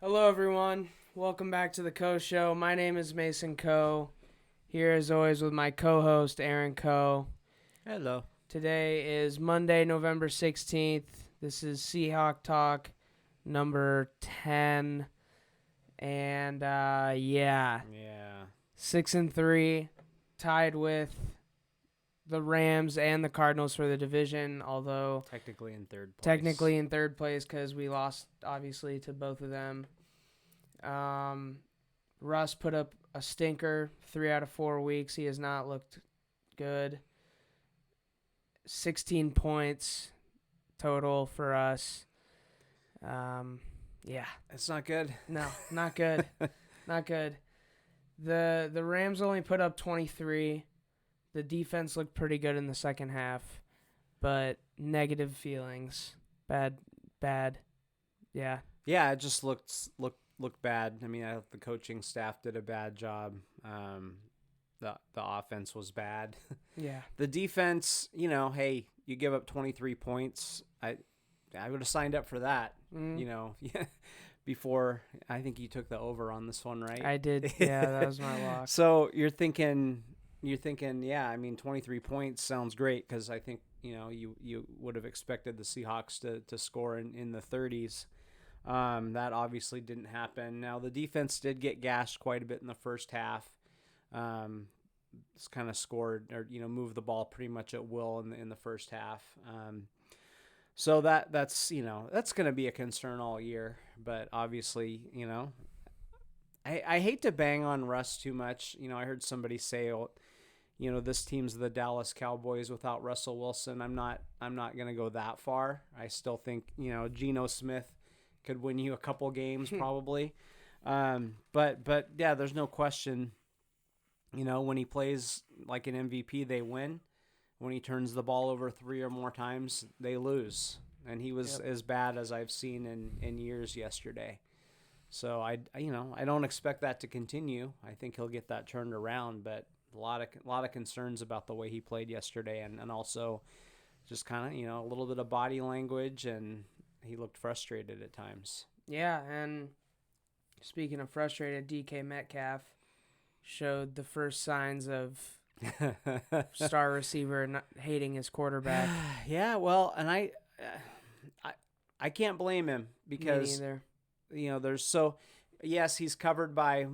Hello, everyone. Welcome back to the Coe Show. My name is Mason Coe. Here, as always, with my co-host Aaron Coe. Hello. Today is Monday, November 16th. This is Seahawk Talk number 10, and Yeah. 6-3, tied with the Rams and the Cardinals for the division. Although Technically in third place. technically in third place because we lost, obviously, to both of them. Russ put up a stinker 3 out of 4 weeks. He has not looked good. 16 points total for us. Yeah. It's not good. No, not good. Not good. The Rams only put up 23. The defense looked pretty good in the second half, but negative feelings. Bad. Yeah. Yeah, it just looked bad. I mean, the coaching staff did a bad job. The offense was bad. Yeah. The defense, hey, you give up 23 points. I would have signed up for that. Before I think you took the over on this one, right? I did. Yeah, that was my lock. So you're thinking, yeah. I mean, 23 points sounds great because I think you would have expected the Seahawks to score in the 30s. That obviously didn't happen. Now the defense did get gashed quite a bit in the first half. It's kind of scored or moved the ball pretty much at will in the first half. So that's going to be a concern all year. But obviously, I hate to bang on Russ too much. I heard somebody say, this team's the Dallas Cowboys without Russell Wilson. I'm not going to go that far. I still think, Geno Smith could win you a couple games probably. But yeah, there's no question, when he plays like an MVP, they win. When he turns the ball over 3 or more times, they lose. And he was as bad as I've seen in years yesterday. So I don't expect that to continue. I think he'll get that turned around, but a lot of concerns about the way he played yesterday, and also just kind of a little bit of body language, and he looked frustrated at times. Yeah, and speaking of frustrated, DK Metcalf showed the first signs of star receiver not hating his quarterback. Yeah, well, and I can't blame him because Me neither. there's yes, he's covered by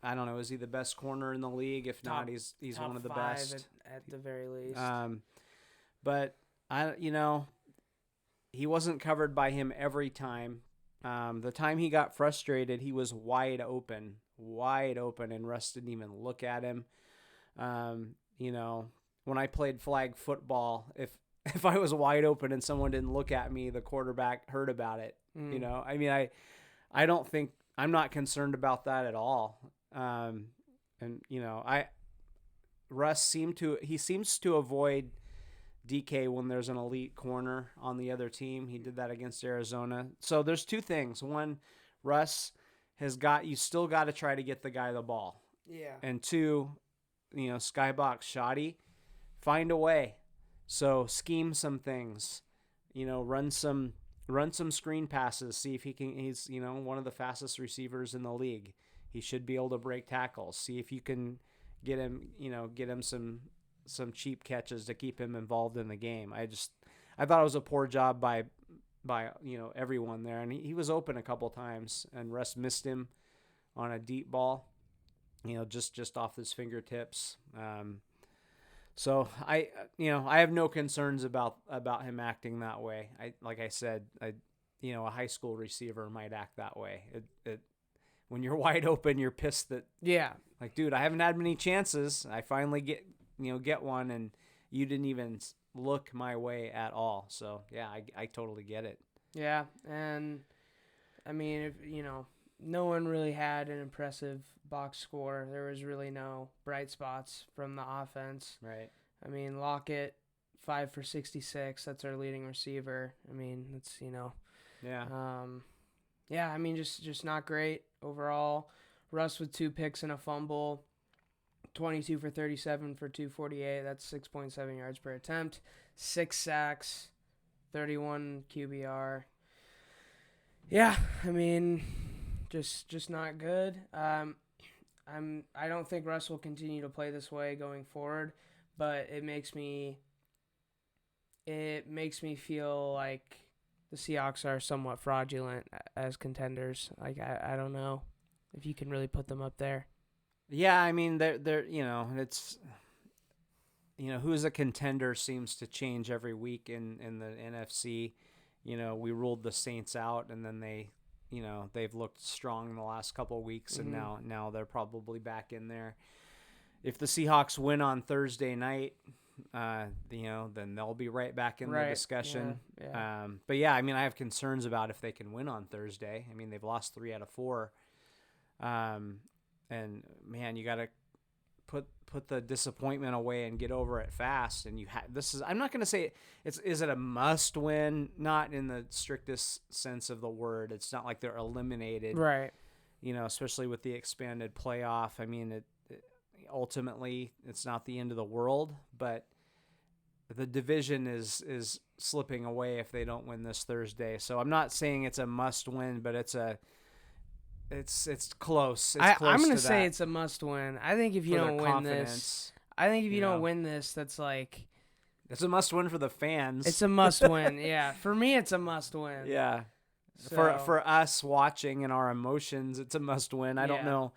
I don't know, is he the best corner in the league? If Top- not, he's Top one of the 5 best at the very least. But he wasn't covered by him every time. The time he got frustrated, he was wide open, and Russ didn't even look at him. When I played flag football, if I was wide open and someone didn't look at me, the quarterback heard about it. I mean, I don't think I'm not concerned about that at all. Russ seems to avoid DK when there's an elite corner on the other team. He did that against Arizona. So there's two things. One, Russ you still got to try to get the guy the ball. Yeah. And two, skybox shoddy, find a way. So scheme some things, run some screen passes. See if he can. He's one of the fastest receivers in the league. He should be able to break tackles. See if you can get him some cheap catches to keep him involved in the game. I thought it was a poor job by everyone there, and he was open a couple times, and Russ missed him on a deep ball, just off his fingertips. So I have no concerns about him acting that way. Like I said, a high school receiver might act that way. When you're wide open, you're pissed that like, dude, I haven't had many chances. I finally get one, and you didn't even look my way at all. So yeah, I totally get it. Yeah, and I mean, if no one really had an impressive box score. There was really no bright spots from the offense. Right. I mean, Lockett, 5 for 66. That's our leading receiver. I mean, it's Yeah. Yeah. I mean, just not great overall. Russ with 2 picks and a fumble. 22 for 37 for 248. That's 6.7 yards per attempt. 6 sacks, 31 QBR. Yeah, I mean, just not good. I don't think Russ will continue to play this way going forward, but it makes me feel like the Seahawks are somewhat fraudulent as contenders. Like I don't know if you can really put them up there. Yeah, I mean they're it's who's a contender seems to change every week in the NFC. We ruled the Saints out, and then they've looked strong in the last couple of weeks, and now they're probably back in there. If the Seahawks win on Thursday night, then they'll be right back in the discussion. Yeah. But yeah, I mean, I have concerns about if they can win on Thursday. I mean, they've lost 3 out of 4. And man, you got to put the disappointment away and get over it fast. And I'm not going to say is it a must win? Not in the strictest sense of the word. It's not like they're eliminated. Right. Especially with the expanded playoff. I mean, ultimately it's not the end of the world, but the division is slipping away if they don't win this Thursday. So I'm not saying it's a must win, but it's close. I'm going to say it's a must win. I think if you don't win this, that's like it's a must win for the fans. It's a must win. Yeah. For me it's a must win. Yeah. So, for us watching and our emotions, it's a must win. I don't know.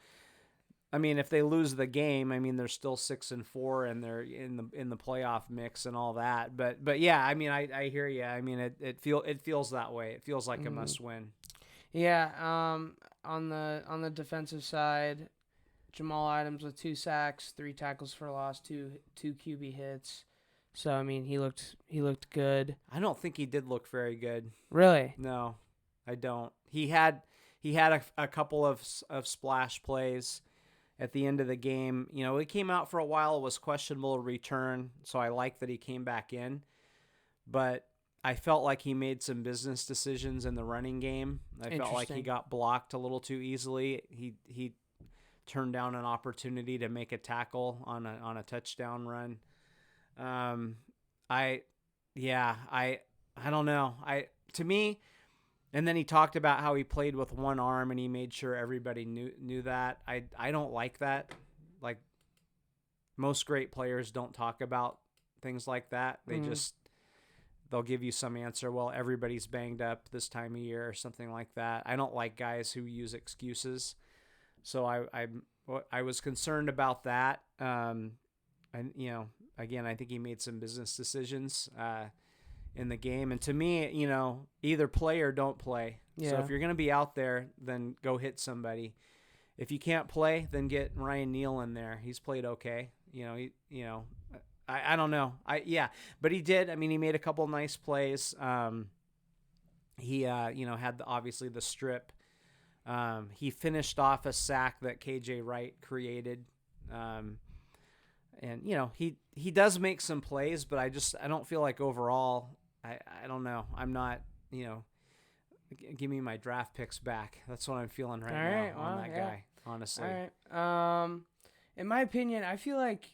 I mean, if they lose the game, I mean they're still 6-4 and they're in the playoff mix and all that. But yeah, I mean I hear you. I mean it feels that way. It feels like a must win. Yeah. On the defensive side, Jamal Adams with 2 sacks, 3 tackles for loss, two QB hits. So I mean he looked good. I don't think he did look very good. Really? No, I don't. He had a couple of splash plays at the end of the game. He came out for a while. It was questionable return, so I like that he came back in. But I felt like he made some business decisions in the running game. I felt like he got blocked a little too easily. He turned down an opportunity to make a tackle on a touchdown run. I don't know. To me. And then he talked about how he played with one arm and he made sure everybody knew that. I don't like that. Like most great players don't talk about things like that. They'll give you some answer. Well, everybody's banged up this time of year or something like that. I don't like guys who use excuses. So I was concerned about that. And again, I think he made some business decisions, in the game. And to me, either play or don't play. Yeah. So if you're going to be out there, then go hit somebody. If you can't play, then get Ryan Neal in there. He's played okay. I don't know. But he did. I mean, he made a couple nice plays. He had obviously the strip. He finished off a sack that KJ Wright created. And he does make some plays, but I don't feel like overall, I don't know. I'm not, give me my draft picks back. That's what I'm feeling right now on that guy, honestly. All right. In my opinion, I feel like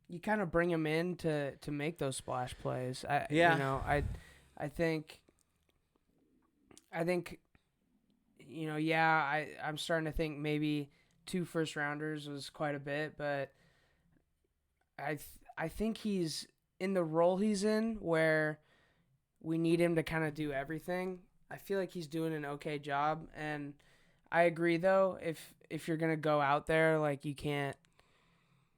you kind of bring him in to make those splash plays. I think I'm starting to think maybe 2 first-rounders was quite a bit, but I think he's in the role he's in where we need him to kind of do everything. I feel like he's doing an okay job, and I agree though. If you're gonna go out there, like you can't,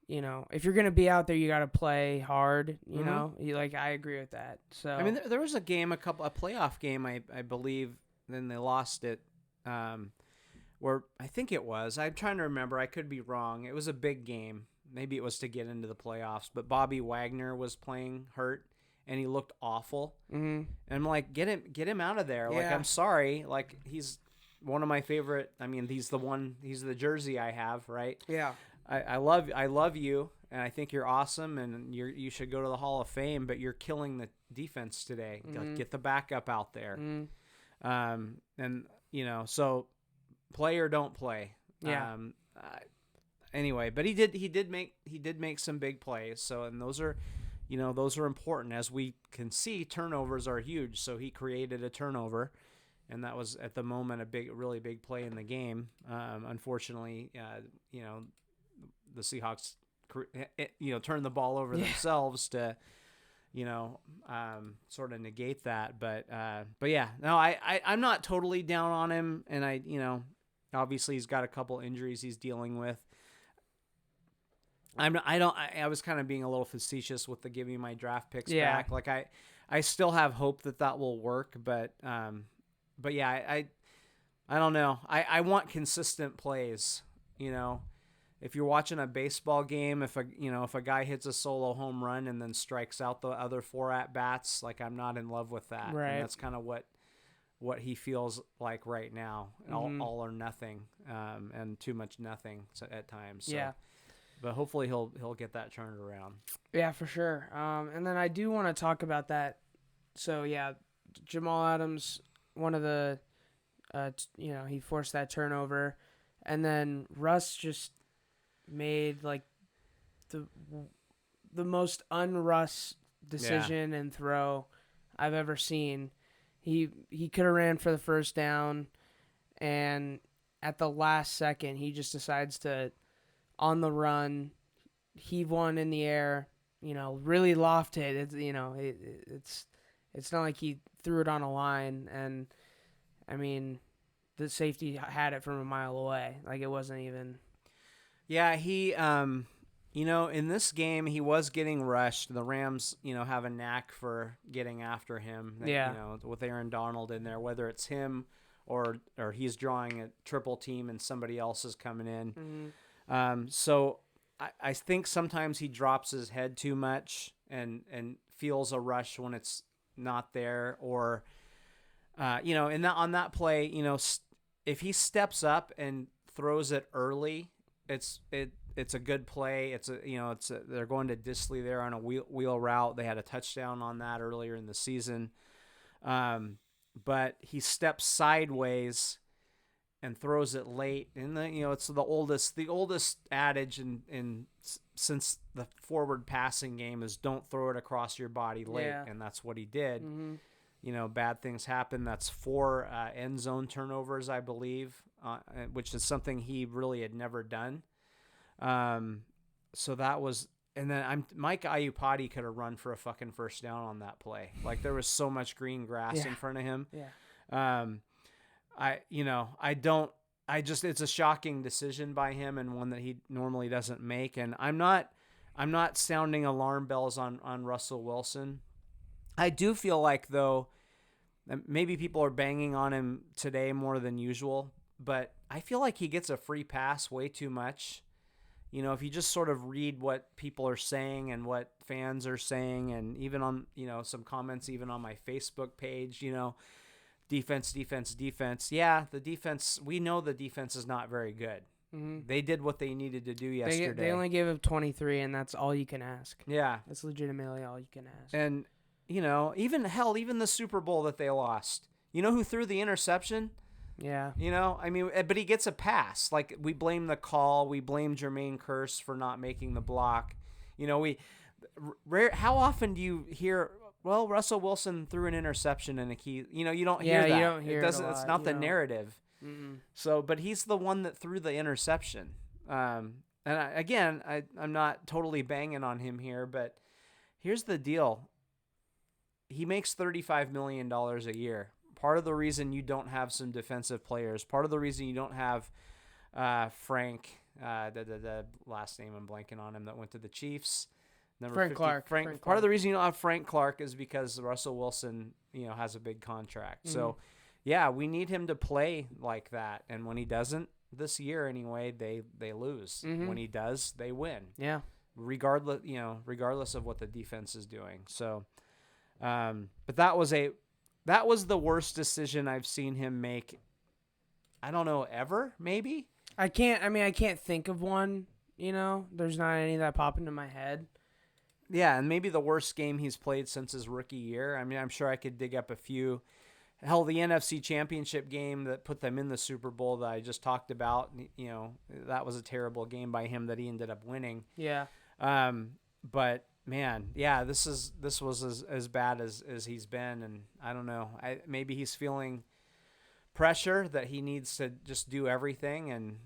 if you're gonna be out there, you got to play hard. I agree with that. So I mean, there was a playoff game, I believe. Then they lost it. Where I think it was. I'm trying to remember. I could be wrong. It was a big game. Maybe it was to get into the playoffs, but Bobby Wagner was playing hurt, and he looked awful. Mm-hmm. And I'm like, get him out of there. Yeah. Like, I'm sorry. Like, he's one of my favorite. I mean, he's the jersey I have, right? Yeah. I love you, and I think you're awesome, and you should go to the Hall of Fame, but you're killing the defense today. Mm-hmm. Get the backup out there. Mm-hmm. So play or don't play. Yeah. Anyway, but he did make some big plays. So, and those are important. As we can see, turnovers are huge. So he created a turnover and that was at the moment a really big play in the game. Unfortunately, the Seahawks, turned the ball over themselves to, sort of negate that. But yeah, no, I'm not totally down on him, and obviously he's got a couple injuries he's dealing with. I was kind of being a little facetious with the give me my draft picks back. Like I still have hope that will work, but yeah, I don't know. I want consistent plays, If you're watching a baseball game, if a guy hits a solo home run and then strikes out the other 4 at bats, like I'm not in love with that. Right. And that's kind of what he feels like right now, all or nothing, and too much nothing at times. So. Yeah. But hopefully he'll get that turned around. Yeah, for sure. And then I do want to talk about that. So yeah, Jamal Adams, one of the, he forced that turnover, and then Russ just made like the most un-Russ decision and throw I've ever seen. He could have ran for the first down, and at the last second he just decides to, on the run, heave one in the air, really lofted. It's not like he threw it on a line, and I mean, the safety had it from a mile away. Like it wasn't even. Yeah, he, in this game he was getting rushed. The Rams, have a knack for getting after him. With Aaron Donald in there, whether it's him or he's drawing a triple team and somebody else is coming in. Mm-hmm. So I think sometimes he drops his head too much and feels a rush when it's not there, or on that play, if he steps up and throws it early, it's a good play. They're going to Disley there on a wheel route. They had a touchdown on that earlier in the season, but he steps sideways and throws it late. And it's the oldest adage in since the forward passing game is don't throw it across your body late, and that's what he did. Mm-hmm. Bad things happen. That's 4 end zone turnovers, I believe, which is something he really had never done. So that was, and then Mike Iupati could have run for a fucking first down on that play. Like there was so much green grass in front of him. Yeah. It's a shocking decision by him, and one that he normally doesn't make. And I'm not sounding alarm bells on Russell Wilson. I do feel like, though, maybe people are banging on him today more than usual, but I feel like he gets a free pass way too much. If you just sort of read what people are saying and what fans are saying, and even on, some comments, even on my Facebook page, defense. Yeah, the defense, we know the defense is not very good. Mm-hmm. They did what they needed to do yesterday. They only gave up 23, and that's all you can ask. Yeah. That's legitimately all you can ask. And, even the Super Bowl that they lost, who threw the interception? Yeah. But he gets a pass. Like, we blame the call. We blame Jermaine Kearse for not making the block. How often do you hear, well, Russell Wilson threw an interception and a key? You don't hear that. You don't hear it. It's not the narrative. Mm-mm. So, but he's the one that threw the interception. I'm not totally banging on him here, but here's the deal. He makes $35 million a year. Part of the reason you don't have some defensive players, part of the reason you don't have Frank, the last name I'm blanking on him, that went to the Chiefs. Frank Clark. Part of the reason you don't have Frank Clark is because Russell Wilson, has a big contract. Mm-hmm. So, yeah, we need him to play like that. And when he doesn't, this year anyway, they lose. Mm-hmm. When he does, they win. Yeah. Regardless of what the defense is doing. So, but that was the worst decision I've seen him make. I don't know, ever, maybe? I can't think of one, There's not any that pop into my head. Yeah, and maybe the worst game he's played since his rookie year. I'm sure I could dig up a few. Hell, the NFC Championship game that put them in the Super Bowl that I just talked about, that was a terrible game by him that he ended up winning. Yeah. But man, yeah, this was as bad as he's been, and I don't know. Maybe he's feeling pressure that he needs to just do everything. And,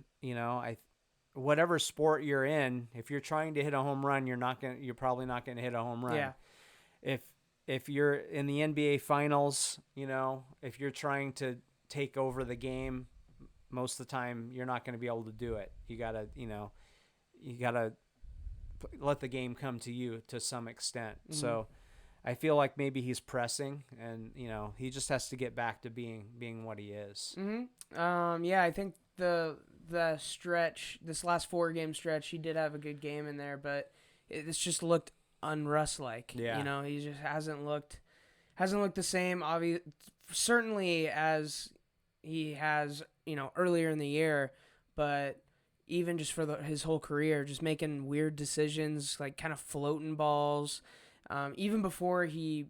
whatever sport you're in, if you're trying to hit a home run, you're probably not going to hit a home run. Yeah. If you're in the NBA finals, if you're trying to take over the game, most of the time you're not going to be able to do it. You got to let the game come to you to some extent. Mm-hmm. So I feel like maybe he's pressing, and he just has to get back to being what he is. Mm-hmm. Yeah, I think the stretch, this last 4-game stretch, he did have a good game in there, but it's just looked un-Russ-like. Yeah. He just hasn't looked the same. Certainly as he has, earlier in the year, but even just for his whole career, just making weird decisions, like kind of floating balls. Even before he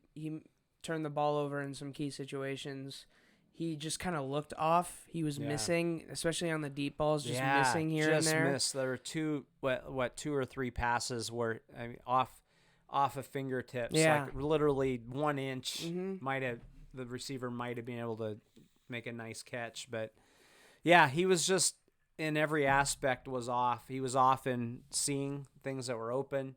turned the ball over in some key situations, he just kind of looked off. He was missing, especially on the deep balls, missing here and there. Missed. There were two or three passes where off of fingertips, like literally 1 inch. Mm-hmm. The receiver might have been able to make a nice catch, but yeah, he was just in every aspect was off. He was off in seeing things that were open.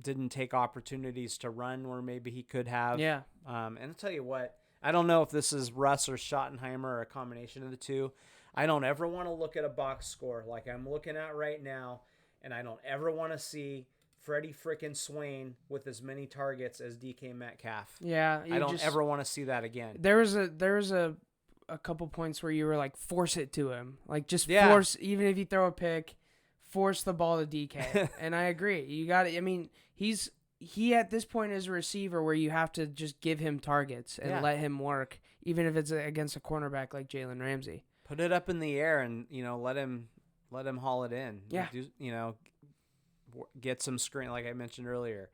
Didn't take opportunities to run where maybe he could have. Yeah. And I'll tell you what, I don't know if this is Russ or Schottenheimer or a combination of the two. I don't ever want to look at a box score like I'm looking at right now, and I don't ever want to see Freddie frickin' Swain with as many targets as DK Metcalf. Yeah. I don't ever want to see that again. There was a couple points where you were like, force it to him. Like, just force, even if you throw a pick, force the ball to DK. And I agree. You got it. I mean, he at this point is a receiver where you have to just give him targets and let him work, even if it's against a cornerback like Jalen Ramsey. Put it up in the air and, let him haul it in. Yeah. Get some screen, like I mentioned earlier.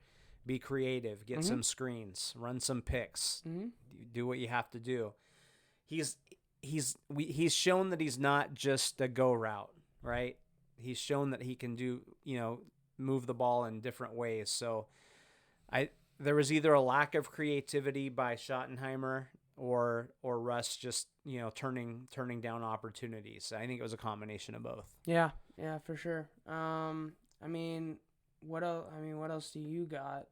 Be creative. Get some screens. Run some picks. Mm-hmm. Do what you have to do. He's shown that he's not just a go route, right? He's shown that he can do, move the ball in different ways. So there was either a lack of creativity by Schottenheimer or Russ just, turning down opportunities. I think it was a combination of both. Yeah, for sure. What else do you got?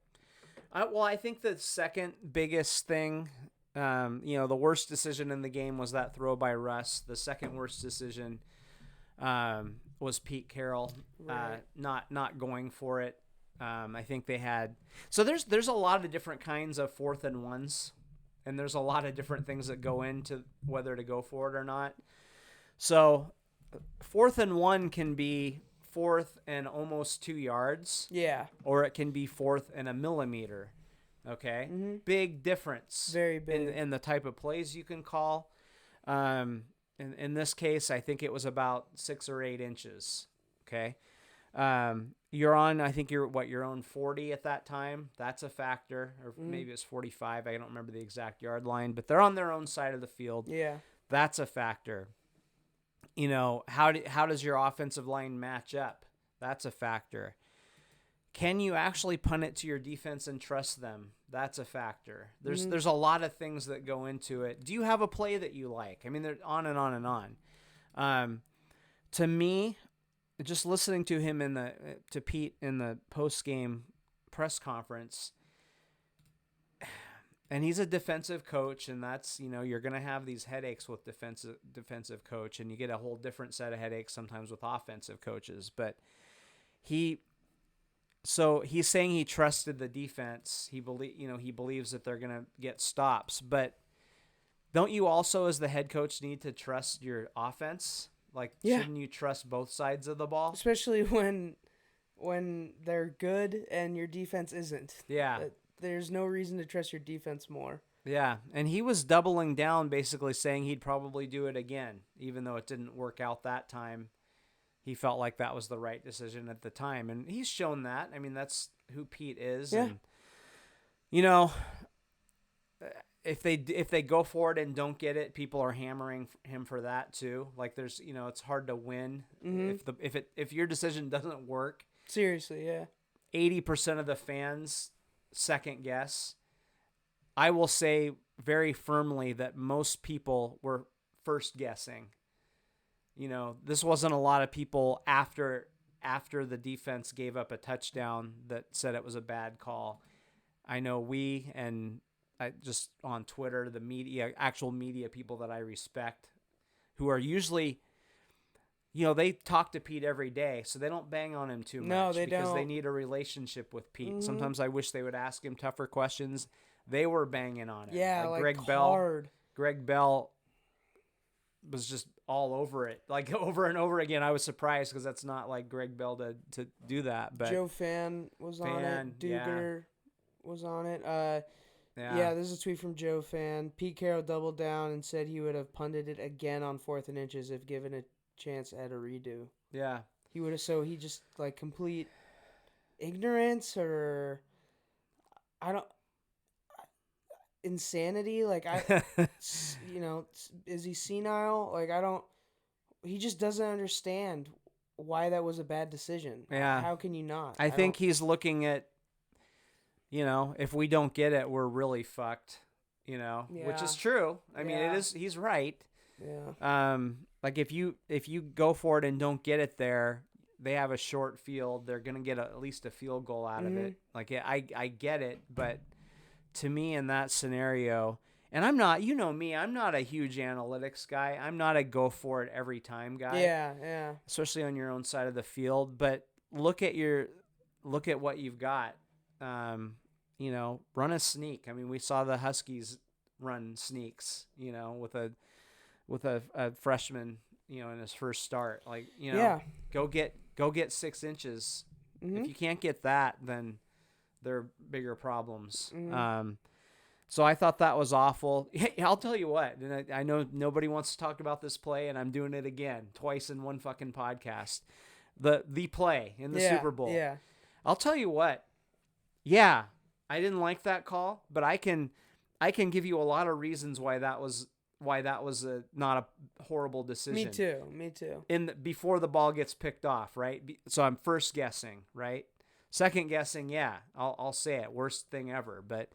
I think the second biggest thing, the worst decision in the game was that throw by Russ. The second worst decision was Pete Carroll not going for it. I think they had there's a lot of different kinds of 4th and 1s, and there's a lot of different things that go into whether to go for it or not. So 4th and 1 can be 4th and almost 2 yards. Yeah. Or it can be 4th and a millimeter. Okay. Mm-hmm. Big difference. Very big. In the type of plays you can call. In this case, I think it was about 6 or 8 inches. Okay. You're on, I think your own 40 at that time. That's a factor. Or maybe it's 45. I don't remember the exact yard line, but they're on their own side of the field. Yeah. That's a factor. How does your offensive line match up? That's a factor. Can you actually punt it to your defense and trust them? That's a factor. There's a lot of things that go into it. Do you have a play that you like? I mean, they're on and on and on. To me, just listening to him to Pete in the post-game press conference, and he's a defensive coach, and that's, you're going to have these headaches with defensive coach, and you get a whole different set of headaches sometimes with offensive coaches. But he's saying he trusted the defense. He believes that they're going to get stops. But don't you also, as the head coach, need to trust your offense? Shouldn't you trust both sides of the ball? Especially when they're good and your defense isn't. Yeah. There's no reason to trust your defense more. Yeah, and he was doubling down, basically saying he'd probably do it again, even though it didn't work out that time. He felt like that was the right decision at the time, and he's shown that. I mean, that's who Pete is. Yeah. And, if they go for it and don't get it, people are hammering him for that too. Like there's, it's hard to win if your decision doesn't work. Seriously, yeah. 80% of the fans second guess. I will say very firmly that most people were first guessing. This wasn't a lot of people after the defense gave up a touchdown that said it was a bad call. I know I just on Twitter, the media, actual media people that I respect, who are usually, they talk to Pete every day, so they don't bang on him too much. No, they because don't. They need a relationship with Pete. Sometimes I wish they would ask him tougher questions. They were banging on him. Yeah, like Greg hard. Bell. Greg Bell was just all over it, like over and over again. I was surprised because that's not like Greg Bell to do that. But Joe Fan was on it. Duger was on it. Yeah, this is a tweet from Joe Fan. Pete Carroll doubled down and said he would have punted it again on 4th and inches if given a chance at a redo. Yeah. He would have. So he just like complete ignorance or insanity. Like is he senile? Like he just doesn't understand why that was a bad decision. Yeah. How can you not? I think he's looking at, if we don't get it, we're really fucked, which is true. I mean, it is, he's right. Yeah. Like if you go for it and don't get it there, they have a short field. They're going to get at least a field goal out of it. Like I get it, but to me in that scenario, and I'm not, me, I'm not a huge analytics guy. I'm not a go for it every time guy. Yeah. Especially on your own side of the field, but look at what you've got. Run a sneak. I mean, we saw the Huskies run sneaks, with a freshman, in his first start. Like, go get 6 inches. If you can't get that, then there are bigger problems. So I thought that was awful. I'll tell you what, and I know nobody wants to talk about this play, and I'm doing it again, twice in one fucking podcast. The play in the Super Bowl. Yeah. I'll tell you what. Yeah, I didn't like that call, but I can give you a lot of reasons why that was not a horrible decision. Me too. Before the ball gets picked off, right? So I'm first guessing, right? Second guessing, yeah, I'll say it, worst thing ever. But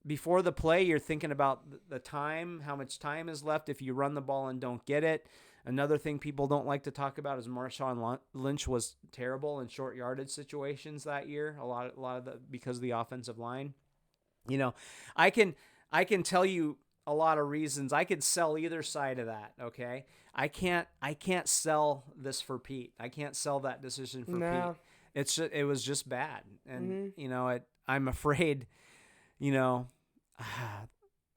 before the play, you're thinking about the time, how much time is left if you run the ball and don't get it. Another thing people don't like to talk about is Marshawn Lynch was terrible in short yardage situations that year. A lot of because of the offensive line. I can tell you a lot of reasons. I could sell either side of that. Okay, I can't sell this for Pete. I can't sell that decision for Pete. It was just bad, and I'm afraid.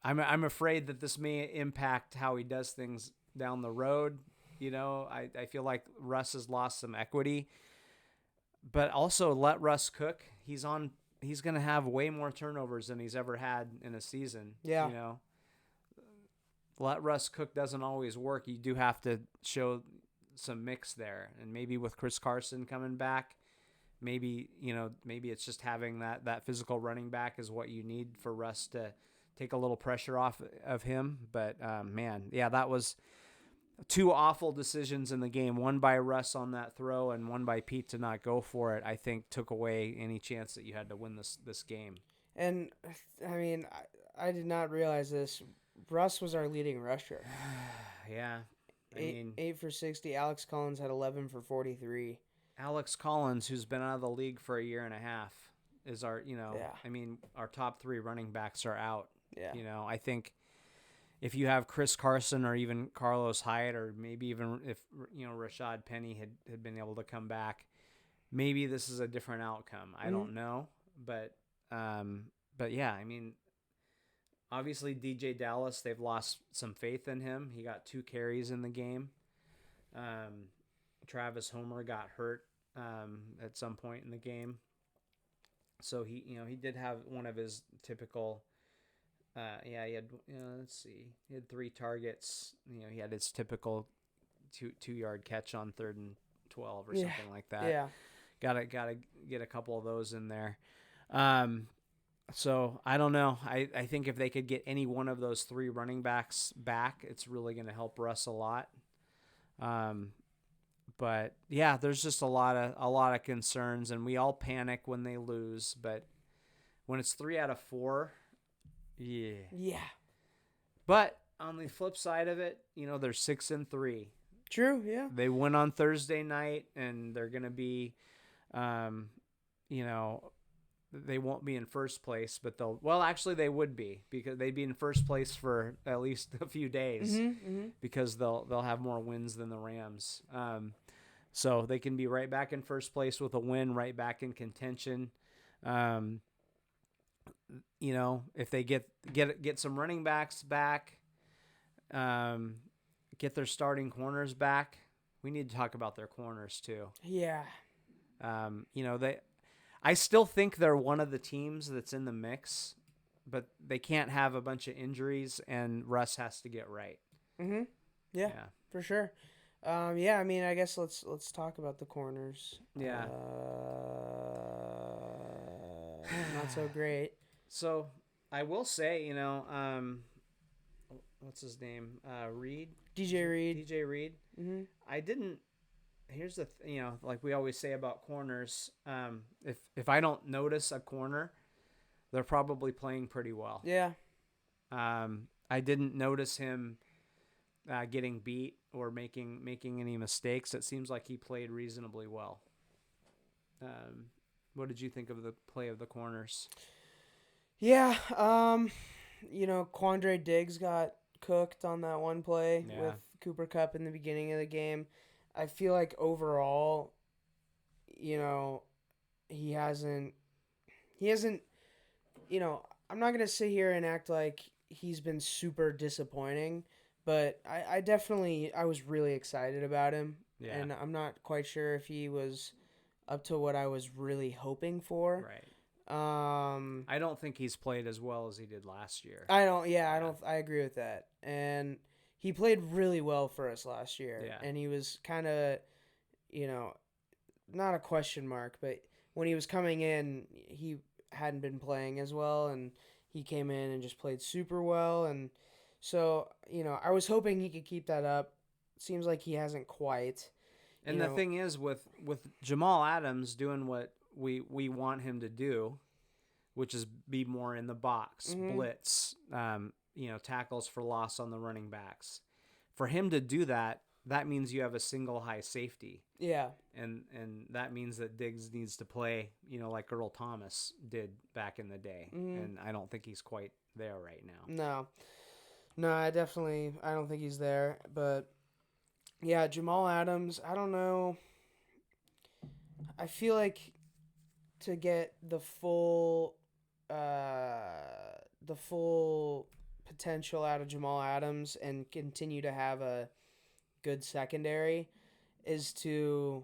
I'm afraid that this may impact how he does things down the road. I feel like Russ has lost some equity, but also let Russ cook. He's going to have way more turnovers than he's ever had in a season. Yeah. Let Russ cook doesn't always work. You do have to show some mix there. And maybe with Chris Carson coming back, maybe it's just having that physical running back is what you need for Russ to take a little pressure off of him. But that was 2 awful decisions in the game. One by Russ on that throw and one by Pete to not go for it, I think took away any chance that you had to win this game. And I mean, I did not realize this. Russ was our leading rusher. Yeah. 8 for 60. Alex Collins had 11 for 43. Alex Collins, who's been out of the league for a year and a half, is our, our top 3 running backs are out. Yeah. I think if you have Chris Carson or even Carlos Hyde, or maybe even if, Rashad Penny had been able to come back, maybe this is a different outcome. I don't know. But yeah, I mean, obviously DJ Dallas, they've lost some faith in him. He got 2 carries in the game. Travis Homer got hurt at some point in the game. So he did have one of his typical he had let's see. He had 3 targets. He had his typical 2-yard catch on 3rd and 12 or something like that. Yeah. Gotta get a couple of those in there. So I don't know. I think if they could get any one of those 3 running backs back, it's really going to help Russ a lot. But yeah, there's just a lot of concerns, and we all panic when they lose. But when it's 3 out of 4, Yeah. Yeah. But on the flip side of it, they're 6-3. True. Yeah. They win on Thursday night, and they're going to be, you know, they won't be in first place, but actually they would be, because they'd be in first place for at least a few days, because they'll have more wins than the Rams. So they can be right back in first place with a win, right back in contention. If they get some running backs back, get their starting corners back. We need to talk about their corners too. Yeah. I still think they're one of the teams that's in the mix, but they can't have a bunch of injuries, and Russ has to get right. Yeah, for sure. I mean, I guess let's talk about the corners. Yeah. Not so great. So I will say, what's his name? Reed. DJ Reed. DJ Reed. I didn't. Here's the like we always say about corners. If I don't notice a corner, they're probably playing pretty well. Yeah. I didn't notice him getting beat or making any mistakes. It seems like he played reasonably well. What did you think of the play of the corners? Yeah. Quandre Diggs got cooked on that one play with Cooper Kupp in the beginning of the game. I feel like overall, he hasn't, I'm not going to sit here and act like he's been super disappointing, but I was really excited about him. Yeah. And I'm not quite sure if he was up to what I was really hoping for. Right. I don't think he's played as well as he did last year. I agree with that. And he played really well for us last year. Yeah. And he was kind of, not a question mark, but when he was coming in, he hadn't been playing as well, and he came in and just played super well. And so, I was hoping he could keep that up. Seems like he hasn't quite. And the thing is, with Jamal Adams doing what we want him to do, which is be more in the box, blitz, tackles for loss on the running backs. For him to do that, that means you have a single high safety. Yeah. And that means that Diggs needs to play, like Earl Thomas did back in the day. And I don't think he's quite there right now. No, I don't think he's there. But, yeah, Jamal Adams, I don't know. I feel like to get the full potential out of Jamal Adams and continue to have a good secondary is to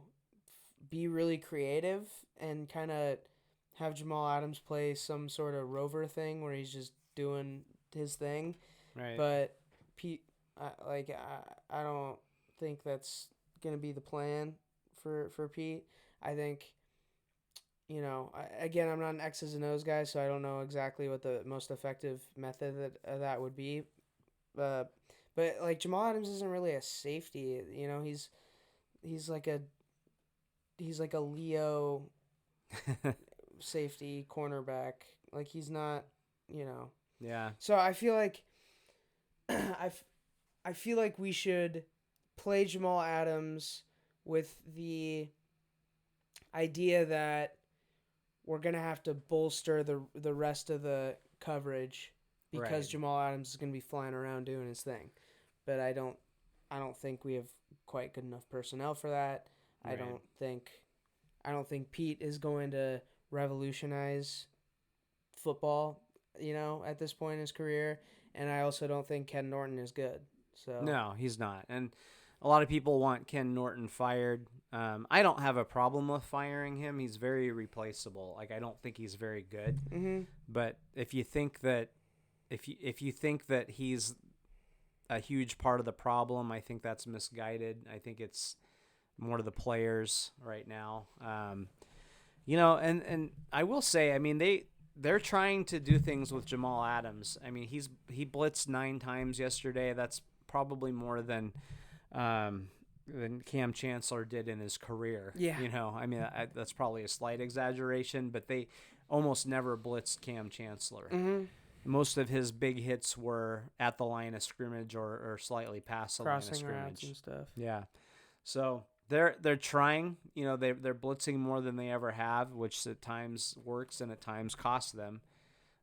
be really creative and kind of have Jamal Adams play some sort of rover thing where he's just doing his thing. Right. But Pete, I don't think that's going to be the plan for Pete. I think, again, I'm not an X's and O's guy, so I don't know exactly what the most effective method that would be. But Jamal Adams isn't really a safety. He's like a Leo safety cornerback. Like, he's not, Yeah. So I feel like I feel like we should play Jamal Adams with the idea that we're going to have to bolster the rest of the coverage because Jamal Adams is going to be flying around doing his thing. But I don't think we have quite good enough personnel for that. Right. I don't think Pete is going to revolutionize football, at this point in his career, and I also don't think Ken Norton is good. So no, he's not. And a lot of people want Ken Norton fired. I don't have a problem with firing him. He's very replaceable. Like, I don't think he's very good. Mm-hmm. But if you think that he's a huge part of the problem, I think that's misguided. I think it's more to the players right now. And I will say, I mean, they're trying to do things with Jamal Adams. I mean, he blitzed 9 times yesterday. That's probably more than Cam Chancellor did in his career. Yeah. I mean, that's probably a slight exaggeration, but they almost never blitzed Cam Chancellor. Mm-hmm. most of his big hits were at the line of scrimmage or slightly past the crossing line of routes and scrimmage. stuff. Yeah. So they're trying, they're blitzing more than they ever have, which at times works and at times costs them.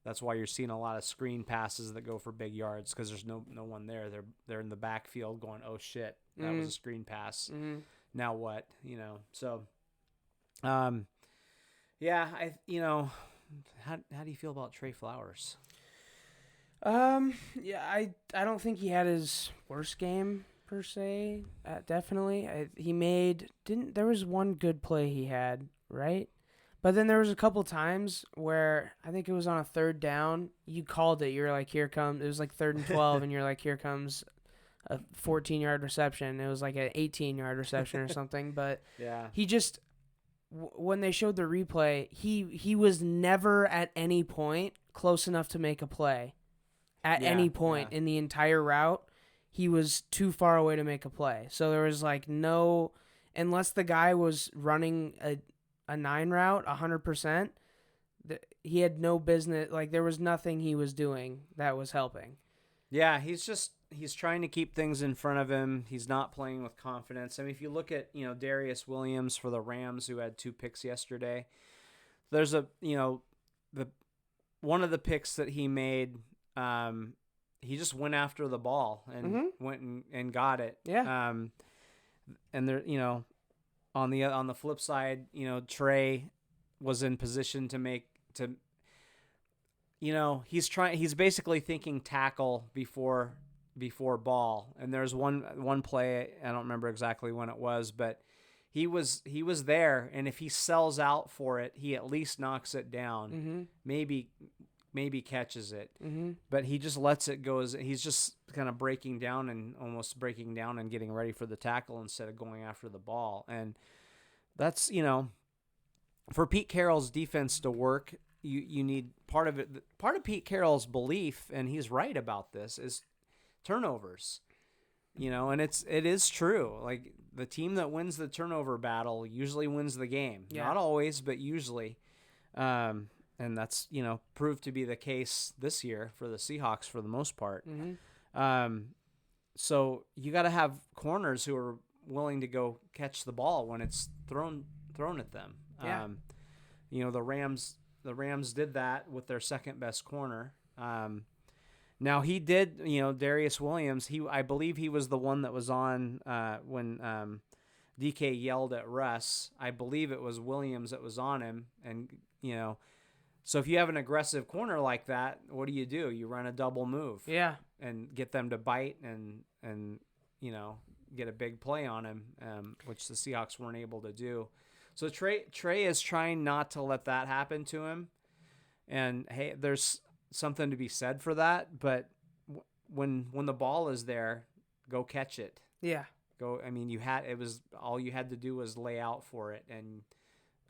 That's why you're seeing a lot of screen passes that go for big yards because there's no one there. They're in the backfield going, oh shit, that was a screen pass. Mm-hmm. Now what? So, yeah, how do you feel about Trey Flowers? Yeah, I don't think he had his worst game per se. Definitely, there was one good play he had, right? But then there was a couple times where I think it was on a third down. You called it. You were like, here comes. It was like 3rd and 12, and you're like, here comes a 14-yard reception. It was like an 18-yard reception or something. But yeah, he just when they showed the replay, he was never at any point close enough to make a play. At any point in the entire route, he was too far away to make a play. So there was like no, unless the guy was running a 9 route 100%, he had no business. Like there was nothing he was doing that was helping. Yeah, he's trying to keep things in front of him. He's not playing with confidence. I mean, if you look at Darius Williams for the Rams, who had 2 picks yesterday, there's one of the picks that he made. He just went after the ball and went and got it. Yeah. And there, on the flip side, Trey was in position he's basically thinking tackle before ball. And there's one play, I don't remember exactly when it was, but he was there, and if he sells out for it, he at least knocks it down. Maybe catches it, but he just lets it go. He's just kind of breaking down and getting ready for the tackle instead of going after the ball. And that's, for Pete Carroll's defense to work, you need part of Pete Carroll's belief, and he's right about this, is turnovers. And it is true. Like the team that wins the turnover battle usually wins the game. Yeah. Not always, but usually. And that's, proved to be the case this year for the Seahawks for the most part. So you got to have corners who are willing to go catch the ball when it's thrown at them. Yeah. The Rams did that with their second best corner. Now he did, Darius Williams, I believe he was the one that was on when DK yelled at Russ. I believe it was Williams that was on him, and so if you have an aggressive corner like that, what do? You run a double move. Yeah. And get them to bite and get a big play on him, which the Seahawks weren't able to do. So Trey is trying not to let that happen to him. And hey, there's something to be said for that, but when the ball is there, go catch it. Yeah. Go. I mean, all you had to do was lay out for it and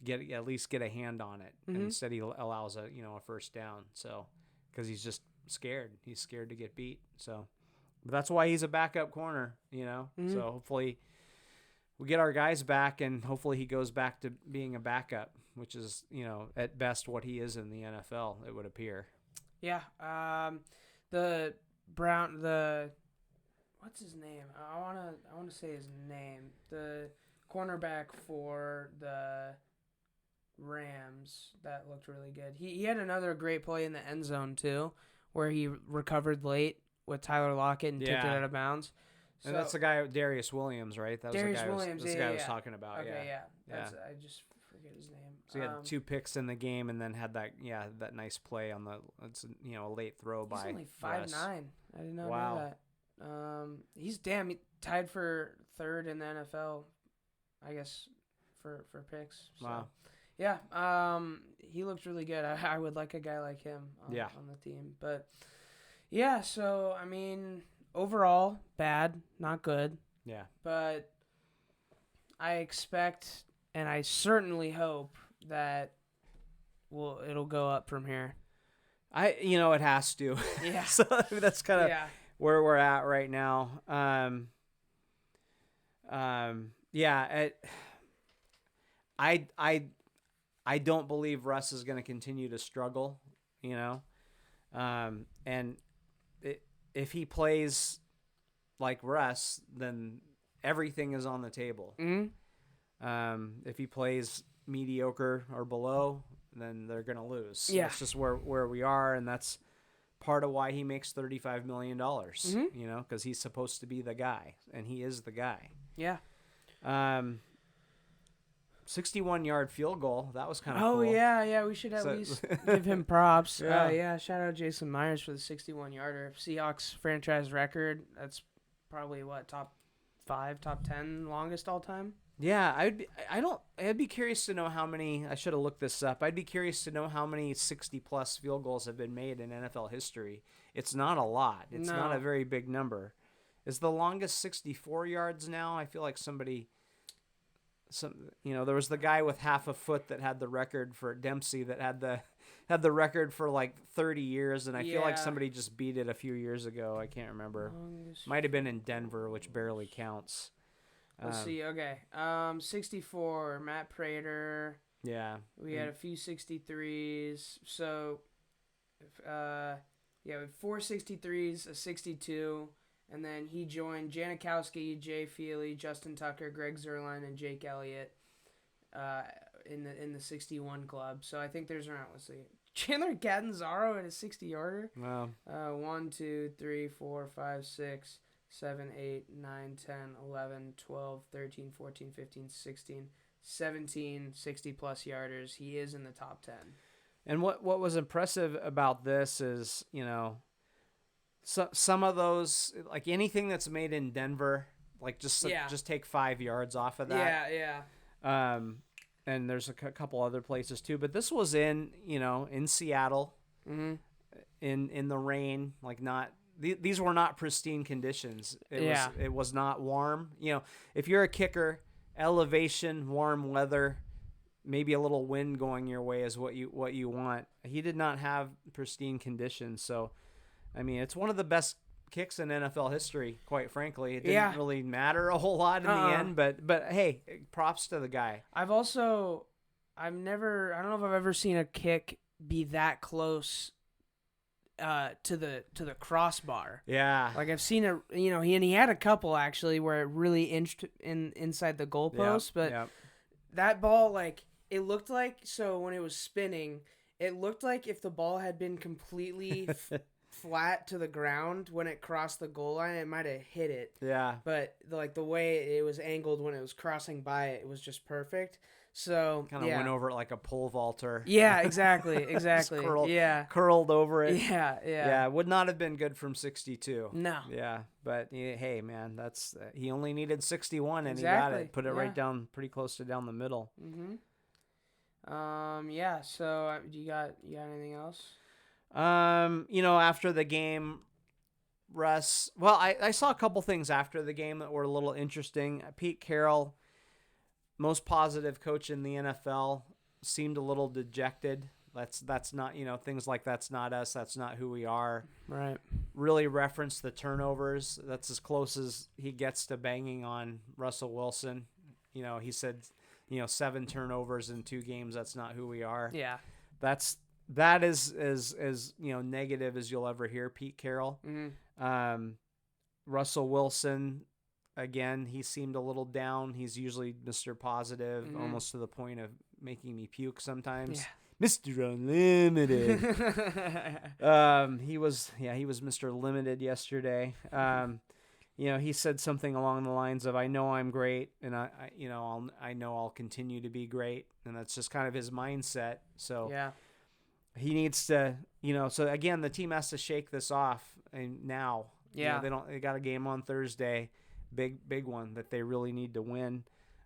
at least get a hand on it. And instead he allows a first down. So, because he's just scared. He's scared to get beat. So, but that's why he's a backup corner, So hopefully we get our guys back, and hopefully he goes back to being a backup, which is, at best what he is in the NFL, it would appear. Yeah. What's his name? I want to say his name. The cornerback for the Rams that looked really good. He had another great play in the end zone too, where he recovered late with Tyler Lockett and kicked it out of bounds. And that's the guy, Darius Williams, right? That was Darius the guy Williams. That's the guy I was talking about. Okay, yeah. I just forget his name. So he had 2 picks in the game, and then had that nice play on a late throw by. He's only 5'9". I did not know that. He's tied for 3rd in the NFL, I guess, for picks. So. Wow. Yeah, he looks really good. I would like a guy like him on the team. But, yeah, so, I mean, overall, bad, not good. Yeah. But I expect, and I certainly hope, that it'll go up from here. It has to. Yeah. So that's kind of where we're at right now. I don't believe Russ is going to continue to struggle, And if he plays like Russ, then everything is on the table. If he plays mediocre or below, then they're going to lose. Yeah. That's just where we are, and that's part of why he makes $35 million, because he's supposed to be the guy, and he is the guy. Yeah. 61-yard field goal. That was kind of cool. cool. Yeah. We should at least give him props. Yeah. Shout out Jason Myers for the 61-yarder. Seahawks franchise record. That's probably top 5, top 10 longest all time. Yeah, I'd be curious to know how many. I should have looked this up. I'd be curious to know how many 60-plus field goals have been made in NFL history. It's not a lot. It's not a very big number. Is the longest 64 yards now? I feel like there was the guy with half a foot that had the record for Dempsey that had the record for like 30 years, and I feel like somebody just beat it a few years ago. I can't remember. Might have been in Denver, which barely counts. Let's see. Okay. 64, Matt Prater. Yeah. We had a few 63s. So, we had 4 63s, a 62, and then he joined Janikowski, Jay Feely, Justin Tucker, Greg Zuerlein, and Jake Elliott in the 61 club. So I think there's around, let's see, Chandler Catanzaro at a 60-yarder. Wow. 1, 2, 3, 4, 5, 6, 7, 8, 9, 10, 11, 12, 13, 14, 15, 16, 17 60-plus yarders. He is in the top 10. And what was impressive about this is, some of those, like anything that's made in Denver, like just take 5 yards off of that. Yeah. And there's a couple other places too, but this was in Seattle, in the rain, like not. These were not pristine conditions. It was not warm. If you're a kicker, elevation, warm weather, maybe a little wind going your way is what you want. He did not have pristine conditions. So, I mean, it's one of the best kicks in NFL history, quite frankly. It didn't really matter a whole lot in the end, but hey, props to the guy. I don't know if I've ever seen a kick be that close to the crossbar. Yeah. Like I've seen it, he had a couple actually where it really inched inside the goalpost, but that ball, like it looked like, so when it was spinning, it looked like if the ball had been completely flat to the ground when it crossed the goal line, it might have hit it. Yeah. But the way it was angled when it was crossing by it was just perfect. So kind of went over it like a pole vaulter. Yeah, exactly. Curled over it. Yeah. It would not have been good from 62. No. Yeah, but hey, man, that's he only needed 61 and exactly. He got it. Put it right down, pretty close to down the middle. Yeah. So you got anything else? After the game, Russ. Well, I saw a couple things after the game that were a little interesting. Pete Carroll, most positive coach in the NFL, seemed a little dejected. That's not, things like that's not us. That's not who we are. Right. Really referenced the turnovers. That's as close as he gets to banging on Russell Wilson. He said, 7 turnovers in 2 games. That's not who we are. Yeah. That is as negative as you'll ever hear Pete Carroll. Russell Wilson, again, he seemed a little down. He's usually Mr. Positive, almost to the point of making me puke sometimes. Yeah. Mr. Unlimited. He was Mr. Limited yesterday. He said something along the lines of, "I know I'm great, and I know I'll continue to be great," and that's just kind of his mindset. So yeah. He needs to, so again, the team has to shake this off, and now, yeah, they got a game on Thursday, big one that they really need to win,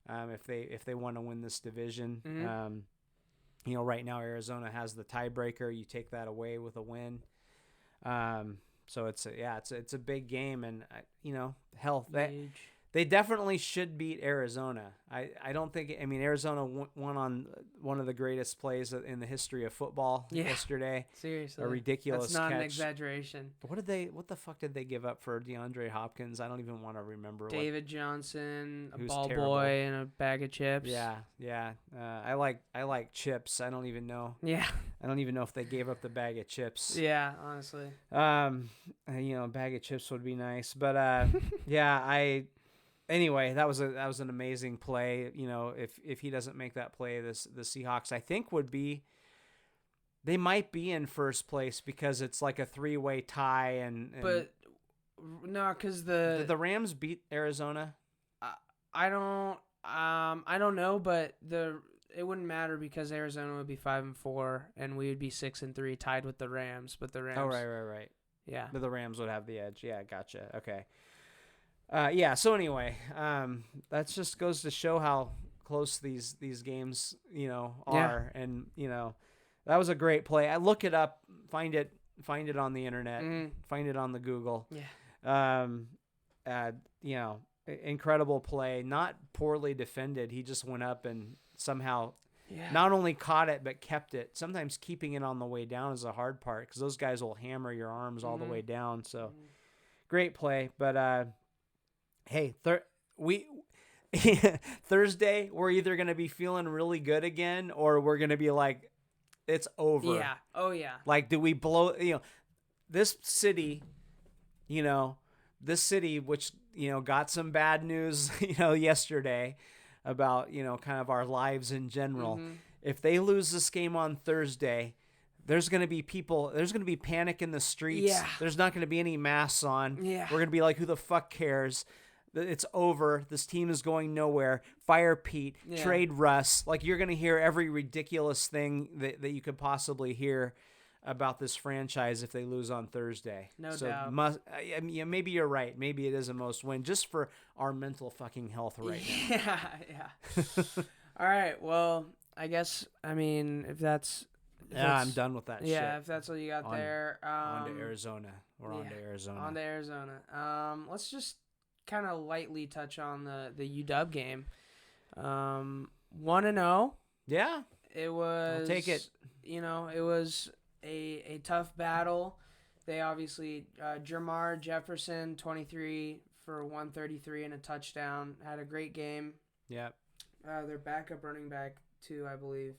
if they want to win this division. Right now Arizona has the tiebreaker. You take that away with a win, so it's a big game, and health. They definitely should beat Arizona. I don't think. I mean, Arizona won on one of the greatest plays in the history of football yesterday. Seriously, a ridiculous That's not catch. an exaggeration. What the fuck did they give up for DeAndre Hopkins? I don't even want to remember. David Johnson, a who's ball terrible. boy, and a bag of chips. Yeah. I like chips. I don't even know. Yeah. I don't even know if they gave up the bag of chips. Yeah, honestly. A bag of chips would be nice, but yeah, Anyway, that was an amazing play. If he doesn't make that play, the Seahawks, I think, they might be in first place because it's like a 3-way tie. But no, because did the Rams beat Arizona? I don't know, but it wouldn't matter because Arizona would be 5-4 and we would be 6-3, tied with the Rams. But the Rams. Oh, right. Yeah. But the Rams would have the edge. Yeah, gotcha. Okay. Yeah. So anyway, that just goes to show how close these games, are, and that was a great play. I look it up, find it on the internet, find it on the Google. Yeah. Incredible play, not poorly defended. He just went up and somehow not only caught it but kept it. Sometimes keeping it on the way down is the hard part because those guys will hammer your arms all the way down. So great play, but. Hey, Thursday, we're either going to be feeling really good again or we're going to be like, it's over. Yeah. Oh, yeah. Like, do we blow, this city, which, got some bad news, yesterday about, kind of our lives in general. Mm-hmm. If they lose this game on Thursday, there's going to be panic in the streets. Yeah. There's not going to be any masks on. Yeah. We're going to be like, who the fuck cares? It's over. This team is going nowhere. Fire Pete. Yeah. Trade Russ. Like, you're going to hear every ridiculous thing that you could possibly hear about this franchise if they lose on Thursday. No doubt. Maybe you're right. Maybe it is a must win just for our mental fucking health right now. Yeah. All right. Well, I guess, if that's... I'm done with that shit. Yeah, if that's what you got there. On to Arizona. We're on to Arizona. On to Arizona. Let's just kind of lightly touch on the UW game. 1-0. Yeah. It was... I'll take it. It was a tough battle. They obviously... Jermar Jefferson, 23 for 133 and a touchdown. Had a great game. Yep. Their backup running back, too, I believe.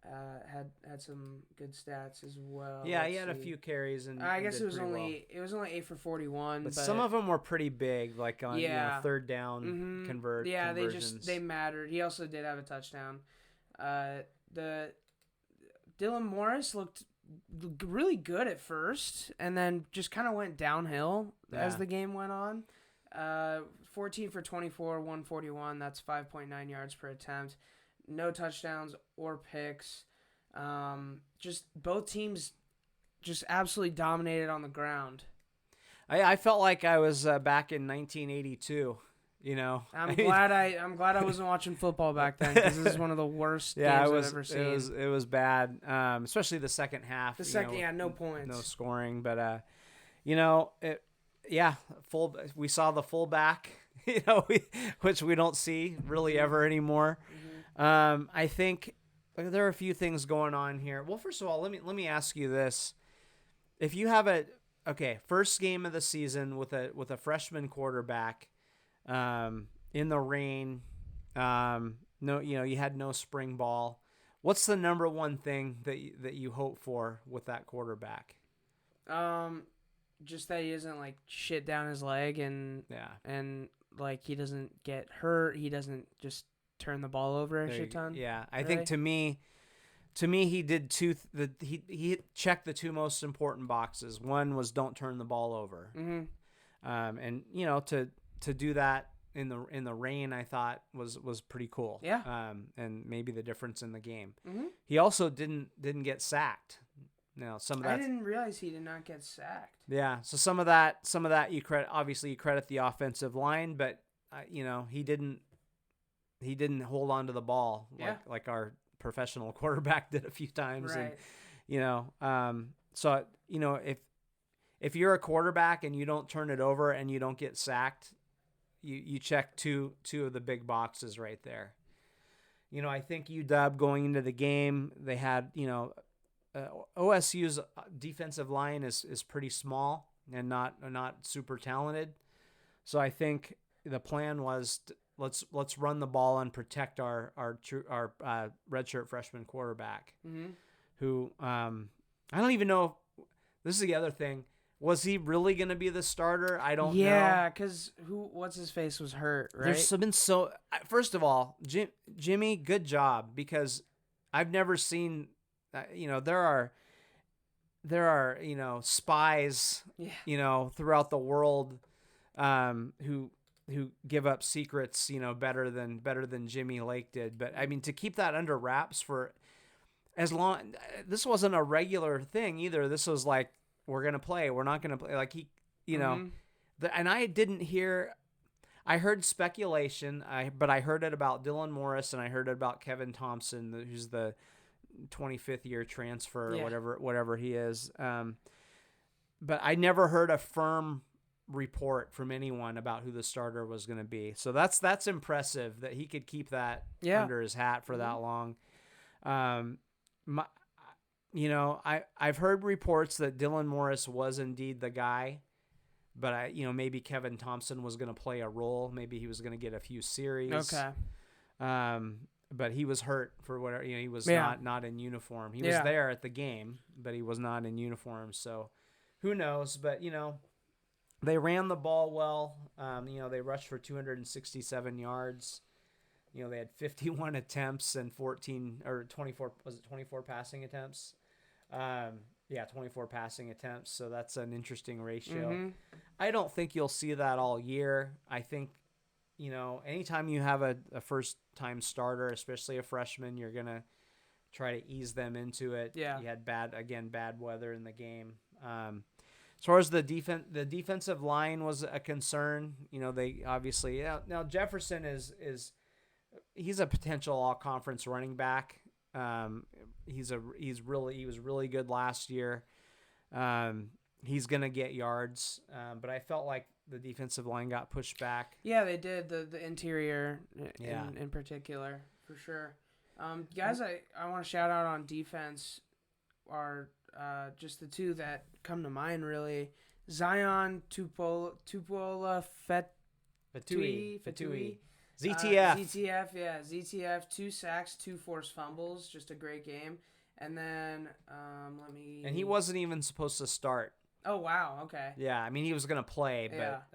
Had some good stats as well. Yeah, he had a few carries and I guess it was only 8 for 41. But some of them were pretty big, like on third down convert. Yeah, conversions. they mattered. He also did have a touchdown. The Dylan Morris looked really good at first, and then just kind of went downhill as the game went on. 14 for 24, 141. That's 5.9 yards per attempt. No touchdowns or picks. Just both teams just absolutely dominated on the ground. I felt like I was back in 1982. I'm glad I wasn't watching football back then because this is one of the worst games I've ever seen. It was bad, especially the second half. No points, no scoring, but we saw the fullback, which we don't see really ever anymore. I think there are a few things going on here. Well, first of all, let me ask you this: if you have first game of the season with a freshman quarterback, in the rain, you had no spring ball. What's the number one thing that you hope for with that quarterback? Just that he doesn't like shit down his leg and like he doesn't get hurt. He doesn't just turn the ball over a shit ton. Yeah, I think to me he did he checked the two most important boxes. One was don't turn the ball over. And to do that in the rain, I thought was pretty cool. Yeah. And maybe the difference in the game. He also didn't get sacked. Now some of that, I didn't realize he did not get sacked. Yeah. So some of that you credit the offensive line, but he didn't hold on to the ball like our professional quarterback did a few times. Right. And so if you're a quarterback and you don't turn it over and you don't get sacked, you check two of the big boxes right there. I think UW going into the game, they had, OSU's defensive line is pretty small and not super talented. So I think the plan was let's run the ball and protect our redshirt freshman quarterback, who I don't even know. This is the other thing. Was he really going to be the starter? I don't know. Yeah, because what's his face was hurt, right? There's been first of all, Jimmy, good job, because I've never seen, there are spies, throughout the world, who give up secrets, better than Jimmy Lake did. But I mean, to keep that under wraps for as long, this wasn't a regular thing either. This was like, we're going to play, we're not going to play. Like and I didn't hear, I heard speculation, but I heard it about Dylan Morris, and I heard it about Kevin Thompson, who's the 25th year transfer, or whatever he is. But I never heard a firm report from anyone about who the starter was going to be. So that's impressive that he could keep that under his hat for that long. I've heard reports that Dylan Morris was indeed the guy, but maybe Kevin Thompson was going to play a role. Maybe he was going to get a few series. Okay. But he was hurt for whatever, he was not in uniform. He was there at the game, but he was not in uniform. So who knows? But, they ran the ball well. They rushed for 267 yards. They had 51 attempts and 24 passing attempts. 24 passing attempts. So that's an interesting ratio. Mm-hmm. I don't think you'll see that all year. I think, anytime you have a first-time starter, especially a freshman, you're going to try to ease them into it. Yeah. You had bad weather in the game. As far as the defensive line was a concern, they obviously, now Jefferson he's a potential all-conference running back. He was really good last year. He's going to get yards, but I felt like the defensive line got pushed back. Yeah, they did, the interior in particular, for sure. Guys I want to shout out on defense are just the two that come to mind, really. Zion Tupuola Fatui. ZTF. ZTF, 2 sacks, 2 forced fumbles, just a great game. And then, And he wasn't even supposed to start. Oh, wow, okay. Yeah, I mean, he was going to play, but,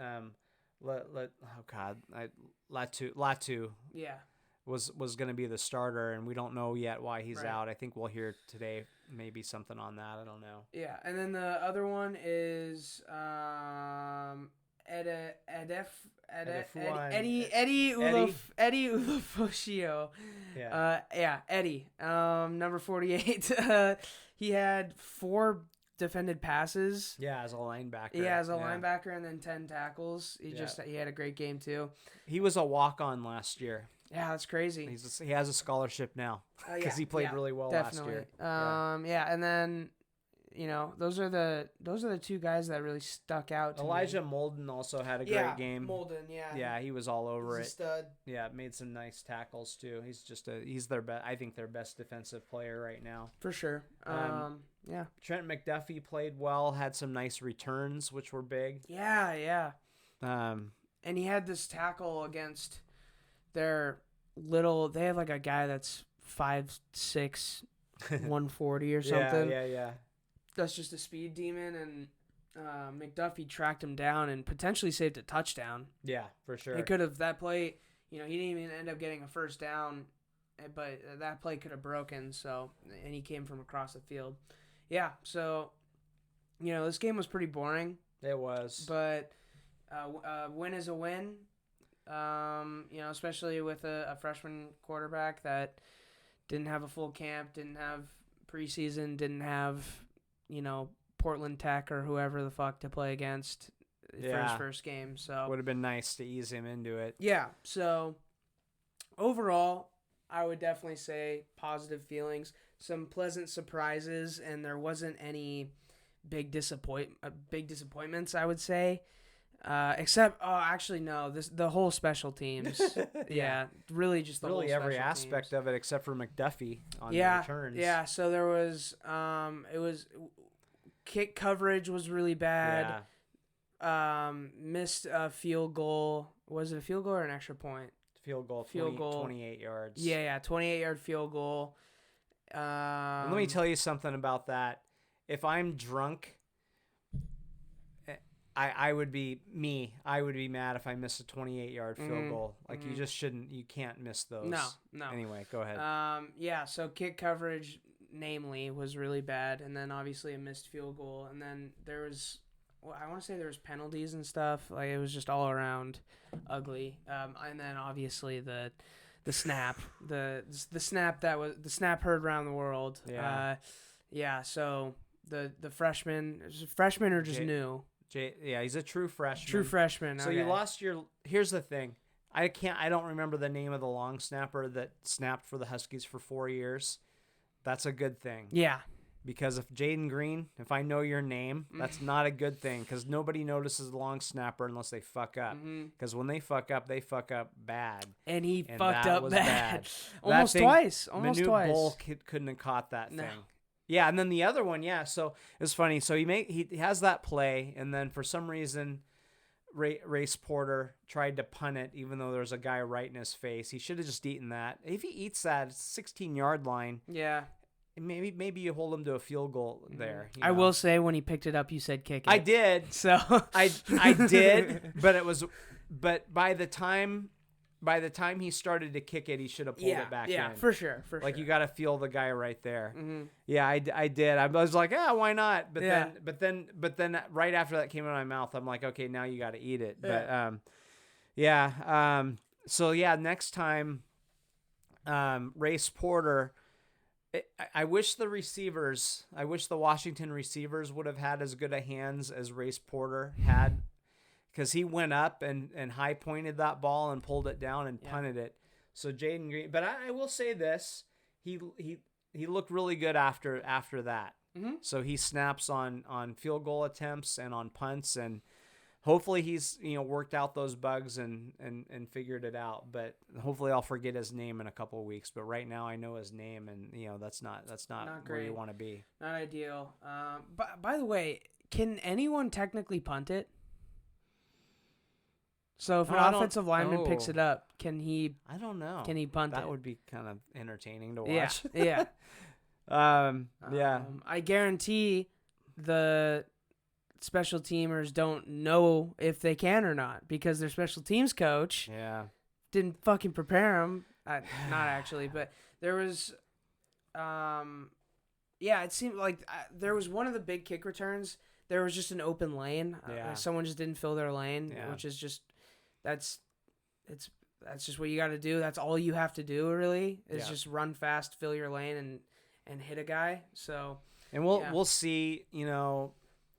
Latu. Yeah. Was going to be the starter, and we don't know yet why he's out. I think we'll hear today maybe something on that. I don't know. Yeah, and then the other one is Eddie Ulofoshio. Eddie. Number 48. He had 4 defended passes. Yeah, as a linebacker. Linebacker, and then 10 tackles. He had a great game too. He was a walk-on last year. Yeah, that's crazy. He has a scholarship now because he played really well last year. And then those are the 2 guys that really stuck out to Elijah me. Molden also had a great game. Molden, Yeah, he was all over He's it. A stud. Yeah, made some nice tackles too. He's their best. I think their best defensive player right now. For sure. Trent McDuffie played well, had some nice returns, which were big. Yeah. And he had this tackle against their they have like a guy that's 5'6", 140 or something. Yeah. That's just a speed demon, and McDuffie tracked him down and potentially saved a touchdown. Yeah, for sure. It could have, that play, he didn't even end up getting a first down, but that play could have broken, and he came from across the field. Yeah, so, this game was pretty boring. It was. But win is a win, especially with a freshman quarterback that didn't have a full camp, didn't have preseason, didn't have Portland Tech or whoever the fuck to play against for his first game. So would have been nice to ease him into it. Yeah. So overall, I would definitely say positive feelings, some pleasant surprises, and there wasn't any big disappointments, I would say. Except, actually, no. The whole special teams. Yeah, really just the really whole every special aspect teams. of it except for McDuffie on the Yeah, returns. yeah. So there was, it was kick coverage was really bad. Missed a field goal. Was it a field goal or an extra point? Field goal, 28 yards. Yeah, 28-yard field goal. And let me tell you something about that. If I'm drunk, I would be mad if I missed a 28-yard field goal. Like you just shouldn't. You can't miss those. No. Anyway, go ahead. Yeah. So kick coverage, namely, was really bad, and then obviously a missed field goal, and then there was. Well, I want to say there was penalties and stuff. Like it was just all around ugly. And then obviously the snap, the snap the snap heard around the world. Yeah. So the freshman, is it freshman or just new? Yeah, he's a true freshman. True freshman. So okay. you lost your. Here's the thing. I don't remember the name of the long snapper that snapped for the Huskies for 4 years. That's a good thing. Yeah. Because if Jaden Green, if I know your name, that's not a good thing because nobody notices the long snapper unless they fuck up. Because when they fuck up bad. And he fucked up bad. Almost thing, twice. Manute Bol couldn't have caught that thing. Yeah, and then the other one, yeah. So it's funny. So he has that play, and then for some reason, Race Porter tried to punt it, even though there's a guy right in his face. He should have just eaten that. If he eats that, it's 16-yard line. Yeah. Maybe you hold him to a field goal there. I will say when he picked it up, you said kick it. I did. So I did, but by the time he started to kick it, he should have pulled it back in. Yeah, for sure. Like you got to feel the guy right there. Mm-hmm. Yeah, I did. I was like, why not? But then right after that came out of my mouth, I'm like, okay, now you got to eat it. But so yeah, next time, Race Porter. I wish the Washington receivers would have had as good a hands as Race Porter had, because he went up and high pointed that ball and pulled it down and punted it. So Jaden Green, but I will say this, he looked really good after that. Mm-hmm. So he snaps on field goal attempts and on punts, and hopefully he's worked out those bugs and figured it out. But hopefully I'll forget his name in a couple of weeks. But right now I know his name, and that's not where you want to be. Not ideal. But by the way, can anyone technically punt it? So if an offensive lineman picks it up, can he? I don't know. Can he punt it? That would be kind of entertaining to watch. Yeah. Yeah. I guarantee the special teamers don't know if they can or not because their special teams coach didn't fucking prepare them. Not actually, but there was, it seemed like there was one of the big kick returns. There was just an open lane. Someone just didn't fill their lane, which is just that's just what you got to do. That's all you have to do really is just run fast, fill your lane, and hit a guy. So and we'll see.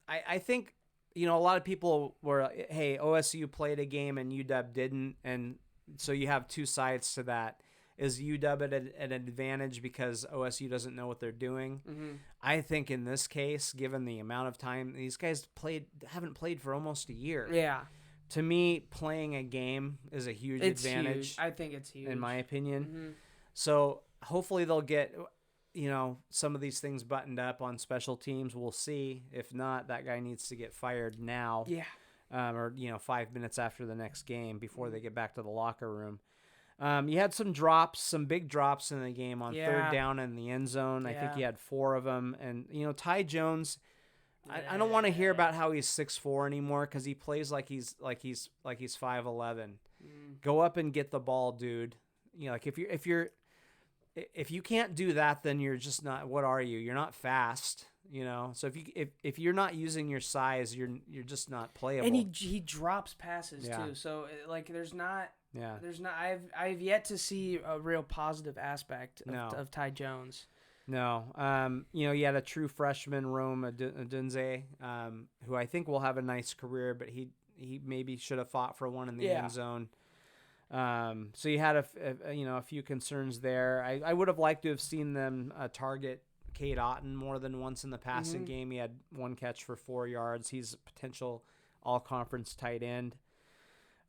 I think, a lot of people were, hey, OSU played a game and UW didn't, and so you have two sides to that. Is UW at an advantage because OSU doesn't know what they're doing? Mm-hmm. I think in this case, given the amount of time these guys haven't played for almost a year. Yeah. To me, playing a game is a huge advantage. Huge. I think it's huge. In my opinion. Mm-hmm. So hopefully they'll get some of these things buttoned up on special teams. We'll see. If not, that guy needs to get fired now. Yeah. Or 5 minutes after the next game before they get back to the locker room. You had some big drops in the game on third down in the end zone. I think you had 4 of them. And, Ty Jones, I don't want to hear about how he's 6'4" anymore because he plays like he's 5'11". Mm. Go up and get the ball, dude. If you can't do that, then you're just not. What are you? You're not fast. So if you're not using your size, you're just not playable. And he drops passes too. So there's not. Yeah. There's not. I've yet to see a real positive aspect of Ty Jones. No. You had a true freshman, Rome Adunze, who I think will have a nice career, but he maybe should have fought for one in the end zone. So you had a few concerns there. I would have liked to have seen them target Cade Otton more than once in the passing game. He had 1 catch for 4 yards. He's a potential all-conference tight end.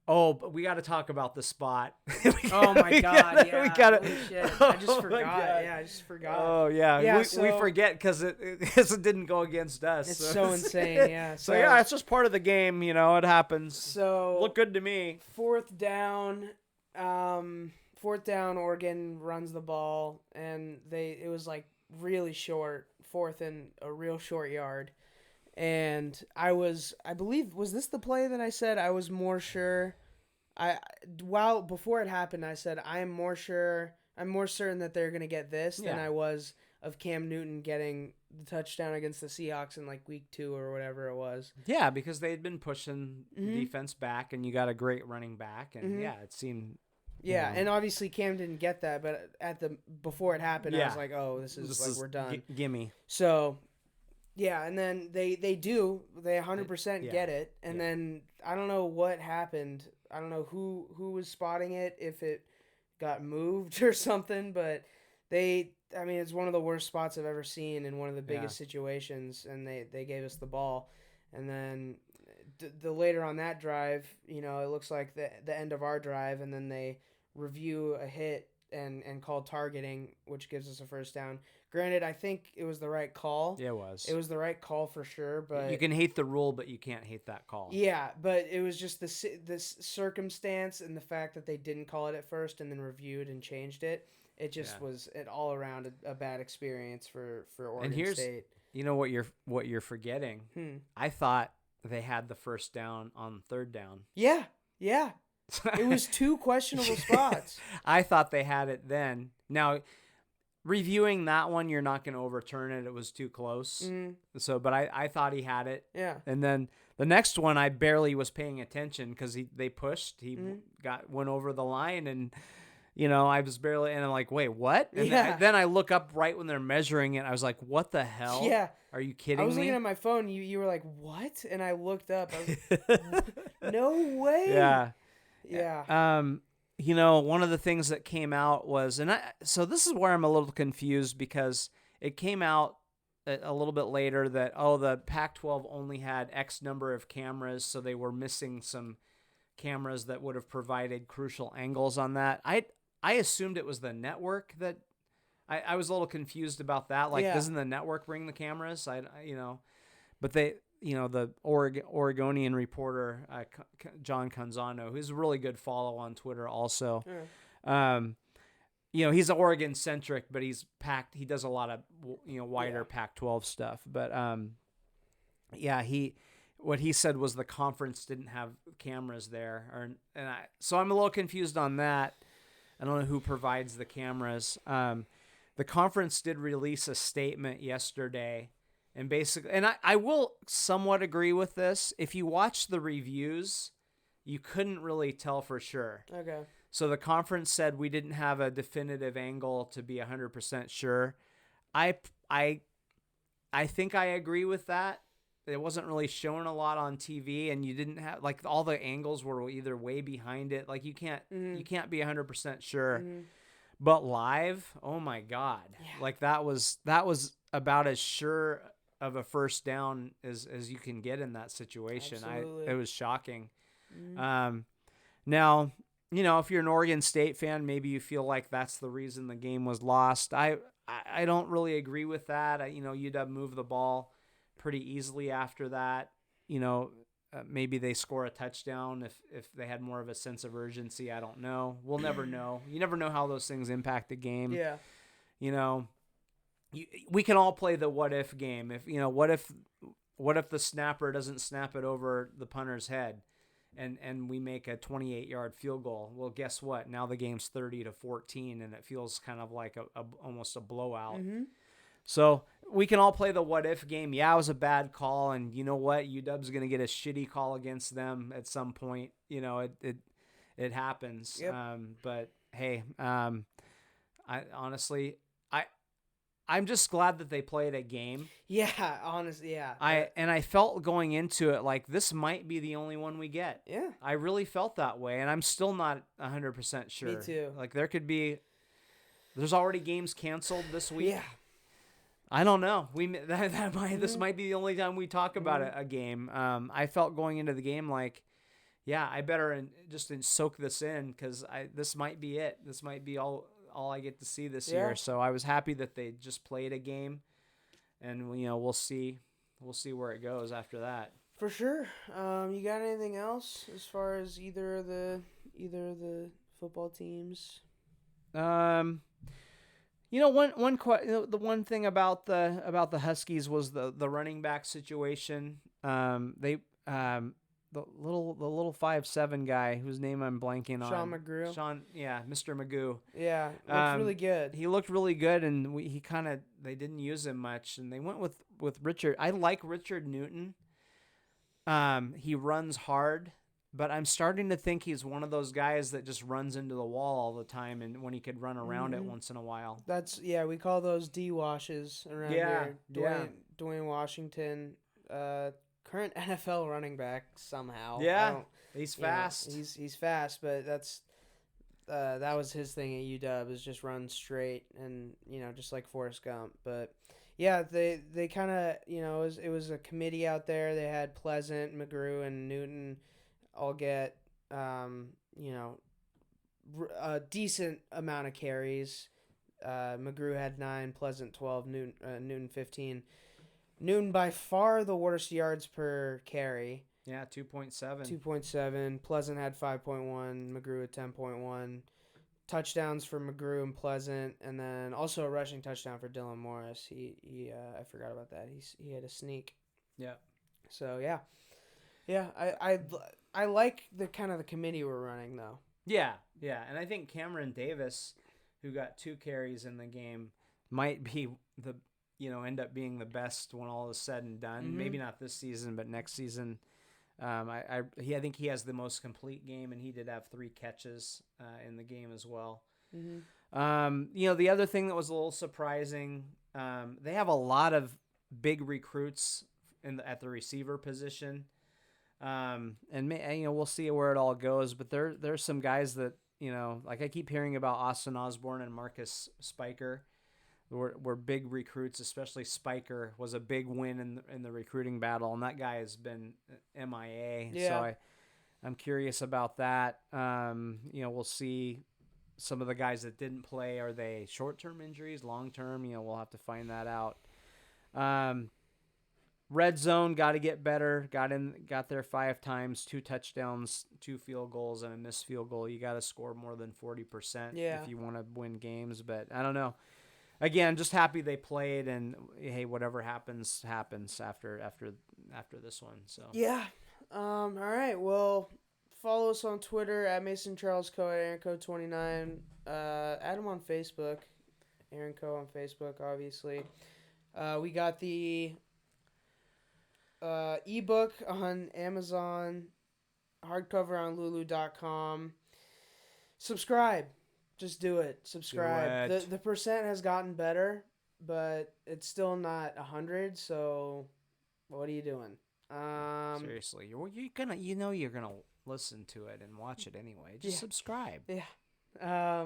Oh, but we got to talk about the spot. Oh my God! Yeah, we gotta. holy shit. I just forgot. God. Yeah, I just forgot. Oh yeah, Yeah, we forget because it didn't go against us. It's so insane. Yeah. So yeah, it's just part of the game. It happens. So Look good to me. Fourth down, Oregon runs the ball, and it was like really short, fourth and a real short yard. And I believe, was this the play that I said I was more sure? Before it happened, I said I'm more certain that they're gonna get this than I was of Cam Newton getting the touchdown against the Seahawks in like week 2 or whatever it was. Yeah, because they had been pushing the defense back, and you got a great running back, and it seemed. Yeah, and obviously Cam didn't get that, but before it happened, I was like, oh, this is we're done. Gimme. So. Yeah, and then they 100% get it, and then I don't know what happened. I don't know who was spotting it, if it got moved or something, but it's one of the worst spots I've ever seen in one of the biggest situations, and they gave us the ball. And then the later on that drive, it looks like the end of our drive, and then they review a hit and call targeting, which gives us a first down. Granted, I think it was the right call. Yeah, it was. It was the right call for sure, but you can hate the rule, but you can't hate that call. Yeah, but it was just this circumstance and the fact that they didn't call it at first and then reviewed and changed it. It just was an all around a bad experience for Oregon State. You know what you're forgetting? I thought they had the first down on third down. Yeah. It was 2 questionable spots. I thought they had it then. Now, reviewing that one, you're not going to overturn it. It was too close. So, but I thought he had it. Yeah. And then the next one, I barely was paying attention because they pushed. He went over the line, and I was barely. And I'm like, wait, what? And then I look up right when they're measuring it. I was like, what the hell? Yeah. Are you kidding me? I was looking at my phone. You were like, what? And I looked up. I was like, no way. Yeah. Yeah. One of the things that came out was, so this is where I'm a little confused, because it came out a little bit later that, the Pac-12 only had X number of cameras, so they were missing some cameras that would have provided crucial angles on that. I assumed it was the network that, I was a little confused about that. Like, doesn't the network bring the cameras? But they, the Oregonian reporter, John Canzano, who's a really good follow on Twitter also. He's Oregon centric, but he does a lot of, wider Pac-12 stuff. But, what he said was the conference didn't have cameras there. So I'm a little confused on that. I don't know who provides the cameras. The conference did release a statement yesterday. And basically, and I will somewhat agree with this. If you watch the reviews, you couldn't really tell for sure. Okay. So the conference said we didn't have a definitive angle to be 100% sure. I think I agree with that. It wasn't really shown a lot on TV, and you didn't have, like, all the angles were either way behind it. Like, you can't be 100% sure. But live, oh my God. Yeah. Like, that was about as sure of a first down as you can get in that situation. It was shocking. Now, if you're an Oregon State fan, maybe you feel like that's the reason the game was lost. I don't really agree with that. UW moved the ball pretty easily after that. Maybe they score a touchdown if they had more of a sense of urgency. I don't know. We'll never know. You never know how those things impact the game. Yeah. We can all play the what if game. What if the snapper doesn't snap it over the punter's head, and we make a 28-yard field goal? Well, guess what? Now the game's 30-14, and it feels kind of like almost a blowout. So we can all play the what if game. Yeah, it was a bad call, and you know what? UW's going to get a shitty call against them at some point. It happens. Yep. But hey, I'm just glad that they played a game. Yeah, honestly, yeah. I felt going into it like this might be the only one we get. Yeah. I really felt that way, and I'm still not 100% sure. Me too. Like there's already games canceled this week. Yeah. I don't know. This might be the only time we talk about a game. I felt going into the game like, yeah, I better just soak this in because this might be it. This might be all I get to see this year. So I was happy that they just played a game, and we'll see where it goes after that. For sure. You got anything else as far as either of the football teams? The one thing about the Huskies was the running back situation. The little 5'7" guy whose name I'm blanking on. Sean McGrew. Mr. Magoo. Yeah, looked really good. He looked really good, and they didn't use him much, and they went with Richard. I like Richard Newton. He runs hard, but I'm starting to think he's one of those guys that just runs into the wall all the time, and when he could run around it once in a while. We call those D-washes around here. Dwayne Washington, current NFL running back somehow. Yeah, he's fast. He's fast, but that was his thing at UW, is just run straight and just like Forrest Gump. But yeah, they kind of it was a committee out there. They had Pleasant, McGrew, and Newton all get a decent amount of carries. McGrew had 9, Pleasant 12, Newton 15. Newton by far the worst yards per carry. Yeah, 2.7. 2.7. Pleasant had 5.1. McGrew had 10.1. Touchdowns for McGrew and Pleasant, and then also a rushing touchdown for Dylan Morris. He I forgot about that. He had a sneak. Yeah. So yeah. I like the kind of the committee we're running though. Yeah, and I think Cameron Davis, who got 2 carries in the game, might be end up being the best when all is said and done. Mm-hmm. Maybe not this season, but next season. I think he has the most complete game, and he did have 3 catches in the game as well. Mm-hmm. The other thing that was a little surprising, they have a lot of big recruits at the receiver position, and we'll see where it all goes. But there's some guys that like I keep hearing about Austin Osborne and Marcus Spiker. Were big recruits, especially Spiker was a big win in the recruiting battle, and that guy has been MIA. Yeah. So I'm curious about that. We'll see some of the guys that didn't play. Are they short-term injuries, long-term? We'll have to find that out. Red zone, got to get better. Got there 5 times, 2 touchdowns, 2 field goals, and a missed field goal. You got to score more than 40% if you want to win games. But I don't know. Again, just happy they played, and hey, whatever happens after this one. So yeah, all right. Well, follow us on Twitter at Mason Charles Coe at AaronCoe29. Add him on Facebook, Aaron Coe on Facebook. Obviously, we got the ebook on Amazon, hardcover on Lulu.com. Subscribe. Just do it. Subscribe. The percent has gotten better, but it's still not 100. So, what are you doing? Seriously, you're gonna listen to it and watch it anyway. Just subscribe. Yeah.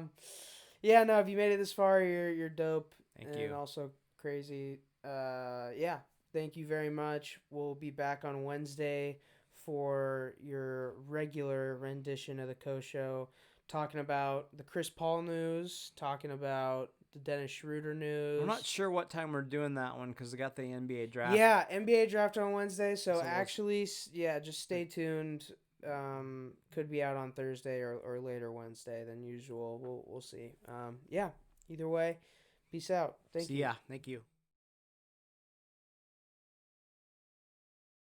Yeah. No, if you made it this far, you're dope. Thank you. And also crazy. Yeah. Thank you very much. We'll be back on Wednesday for your regular rendition of the Coe Show. Talking about the Chris Paul news, talking about the Dennis Schroeder news. I'm not sure what time we're doing that one because we got the NBA draft. Yeah, NBA draft on Wednesday. So actually, just stay tuned. Could be out on Thursday or later Wednesday than usual. We'll see. Either way, peace out. Thank you. Yeah, thank you.